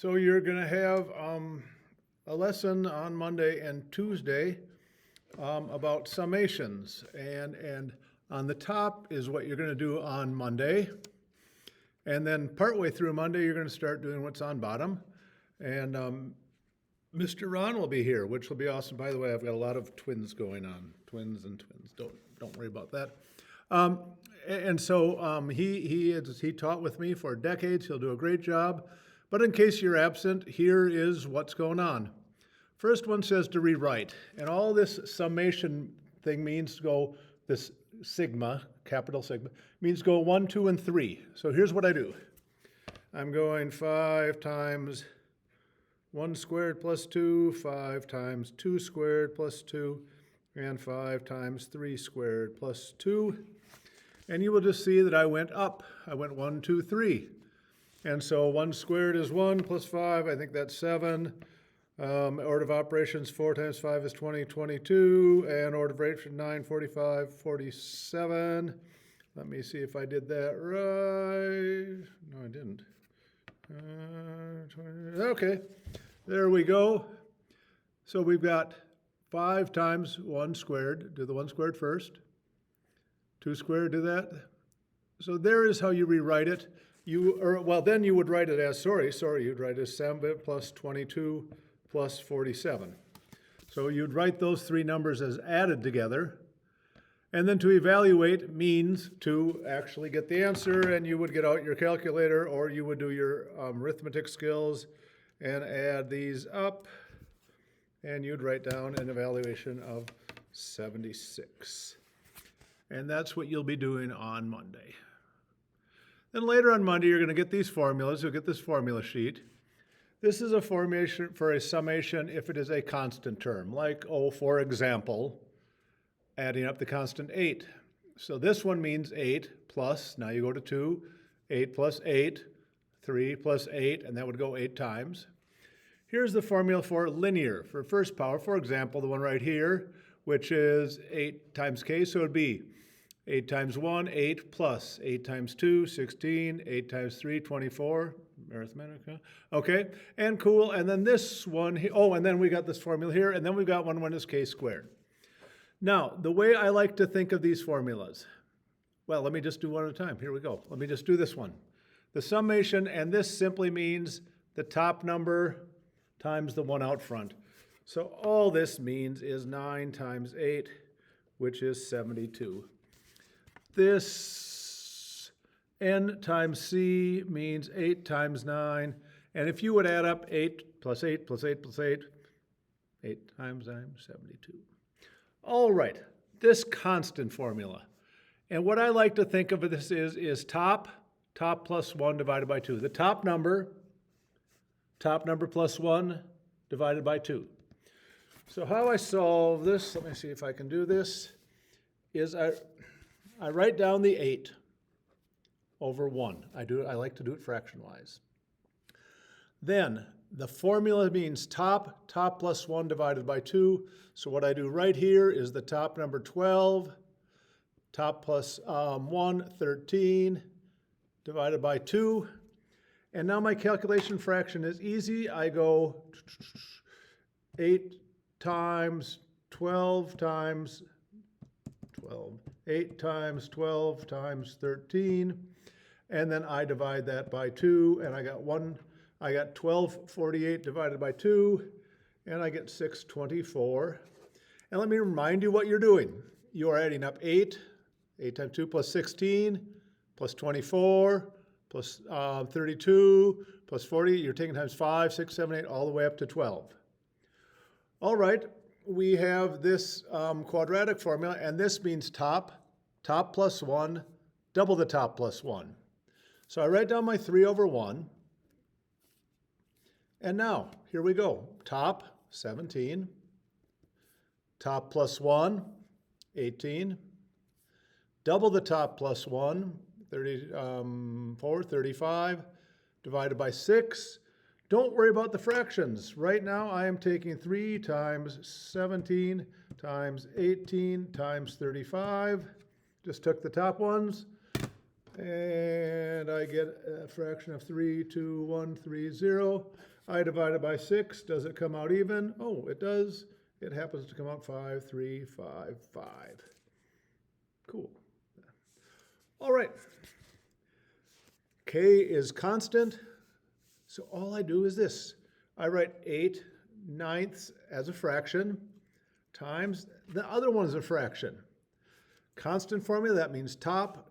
So you're going to have a lesson on Monday and Tuesday about summations. And on the top is what you're going to do on Monday. And then partway through Monday, you're going to start doing what's on bottom. And Mr. Ron will be here, which will be awesome. By the way, I've got a lot of twins going on. Twins and twins. Don't worry about that. He taught with me for decades. He'll do a great job. But in case you're absent, here is what's going on. First one says to rewrite. And all this summation thing means to go, this sigma, capital sigma, means go 1, 2, and 3. So here's what I do. I'm going 5 times 1 squared plus 2, 5 times 2 squared plus 2, and 5 times 3 squared plus 2. And you will just see that I went up. I went 1, 2, 3. And so 1 squared is 1 plus 5, I think that's 7. Order of operations, 4 times 5 is 20, 22. And order of operations, 9, 45, 47. Let me see if I did that right. No, I didn't. 20, okay, there we go. So we've got 5 times 1 squared. Do the 1 squared first. 2 squared, do that. So there is how you rewrite it. Then you would write it as, you'd write it as 7 plus 22 plus 47. So you'd write those 3 numbers as added together. And then to evaluate means to actually get the answer, and you would get out your calculator, or you would do your arithmetic skills and add these up, and you'd write down an evaluation of 76. And that's what you'll be doing on Monday. Then later on Monday, you're going to get these formulas. You'll get this formula sheet. This is a formation for a summation if it is a constant term, like, for example, adding up the constant 8. So this one means 8 plus, now you go to 2, 8 plus 8, 3 plus 8, and that would go 8 times. Here's the formula for linear, for first power. For example, the one right here, which is 8 times k, so it would be 8 times 1, 8 plus 8 times 2, 16, 8 times 3, 24. Arithmetic, huh? Okay, and cool. And then this one, and then we got this formula here, and then we've got one is k squared. Now, the way I like to think of these formulas, well, let me just do one at a time. Here we go. Let me just do this one. The summation, and this simply means the top number times the one out front. So all this means is 9 times 8, which is 72. This n times c means 8 times 9. And if you would add up 8 plus 8 plus 8 plus 8, 8 times 9, 72. All right, this constant formula. And what I like to think of this is top plus 1 divided by 2. The top number plus 1 divided by 2. So how I solve this, let me see if I can do this, is I write down the 8 over 1. I like to do it fraction-wise. Then the formula means top plus 1 divided by 2. So what I do right here is the top number 12, top plus 1, 13, divided by 2. And now my calculation fraction is easy. I go 8 times 12 times 12. 8 times 12 times 13, and then I divide that by 2, and I got 1248 divided by 2, and I get 624. And let me remind you what you're doing. You are adding up 8 times 2 plus 16, plus 24, plus 32, plus 40. You're taking times 5, 6, 7, 8, all the way up to 12. All right. We have this quadratic formula, and this means top plus 1, double the top plus 1. So I write down my 3 over 1. And now, here we go. Top, 17. Top plus 1, 18. Double the top plus 1, 34, 35. Divided by 6. Don't worry about the fractions. Right now I am taking 3 times 17 times 18 times 35. Just took the top ones, And I get a fraction of 32130. I divide it by 6. Does it come out even? Oh, it does. It happens to come out 5355. Cool. All right. K is constant. So all I do is this. I write 8/9 as a fraction times the other one is a fraction. Constant formula, that means top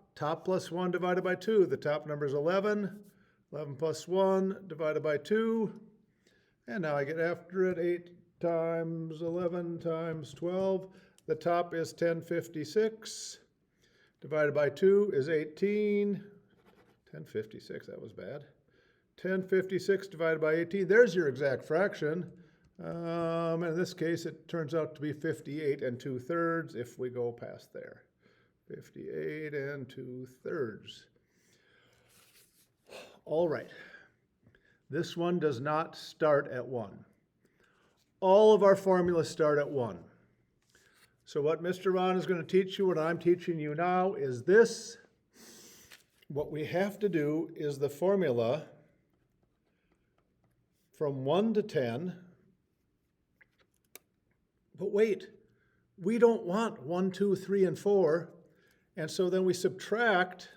plus 1 divided by 2. The top number is 11. 11 plus 1 divided by 2. And now I get after it, 8 times 11 times 12. The top is 1056. Divided by 2 is 18. 1056, that was bad. 1056 divided by 18. There's your exact fraction. And in this case, it turns out to be 58 2/3 if we go past there. 58 2/3. All right. This one does not start at 1. All of our formulas start at 1. So what Mr. Ron is going to teach you, what I'm teaching you now, is this. What we have to do is the formula from 1 to 10. But wait, we don't want 1, 2, 3, and 4. And so then we subtract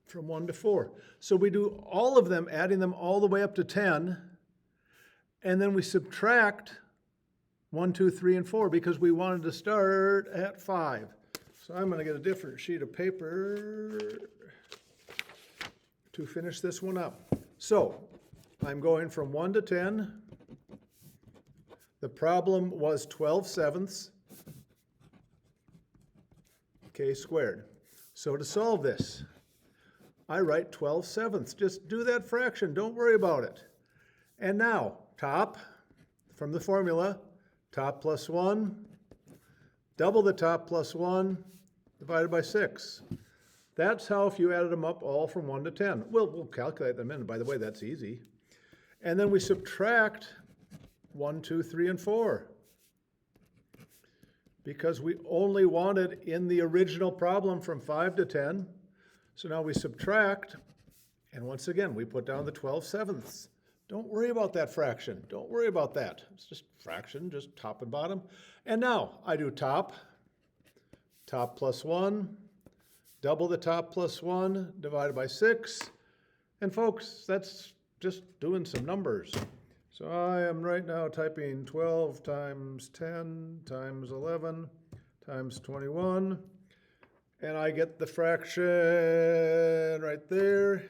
from 1 to 4. So we do all of them, adding them all the way up to 10. And then we subtract 1, 2, 3, and 4 because we wanted to start at 5. So I'm going to get a different sheet of paper to finish this one up. So I'm going from 1 to 10. The problem was 12/7 k squared. So to solve this, I write 12/7. Just do that fraction. Don't worry about it. And now, top, from the formula, top plus 1, double the top plus 1, divided by 6. That's how if you added them up all from 1 to 10. We'll calculate them in. By the way, that's easy. And then we subtract 1, 2, 3, and 4. Because we only wanted in the original problem from 5 to 10. So now we subtract, and once again, we put down the 12/7. Don't worry about that fraction. Don't worry about that. It's just fraction, just top and bottom. And now I do top plus 1, double the top plus 1, divided by 6. And folks, that's just doing some numbers. So I am right now typing 12 times 10 times 11 times 21. And I get the fraction right there.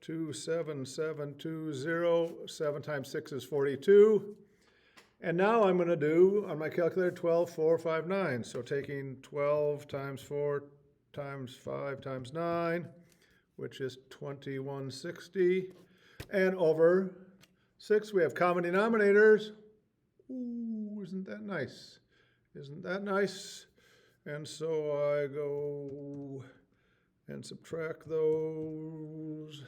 27720. 7 times 6 is 42. And now I'm going to do, on my calculator, 12, 4, 5, 9. So taking 12 times 4 times 5 times 9, which is 2160. And over 6, we have common denominators. Ooh, isn't that nice? Isn't that nice? And so I go and subtract those.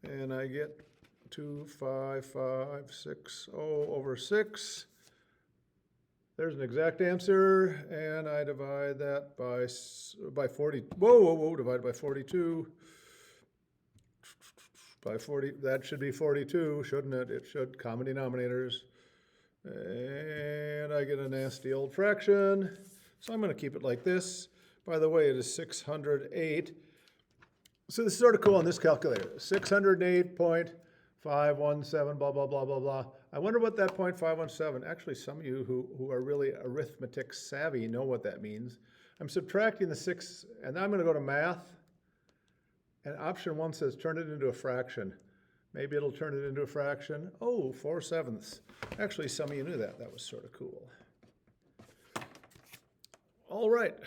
And I get 25560 over 6. There's an exact answer, and I divide that by 40. Whoa, divided by 42. By 40, that should be 42, shouldn't it? It should, common denominators. And I get a nasty old fraction. So I'm going to keep it like this. By the way, it is 608. So this is sort of cool on this calculator. 608.517, blah, blah, blah, blah, blah. I wonder what that 0.517, actually some of you who are really arithmetic savvy know what that means. I'm subtracting the 6, and I'm going to go to math. And option 1 says turn it into a fraction. Maybe it'll turn it into a fraction. Oh, 4/7. Actually, some of you knew that. That was sort of cool. All right.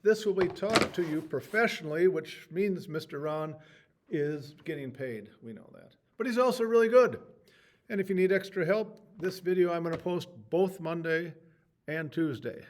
This will be taught to you professionally, which means Mr. Ron is getting paid. We know that. But he's also really good. And if you need extra help, this video I'm going to post both Monday and Tuesday.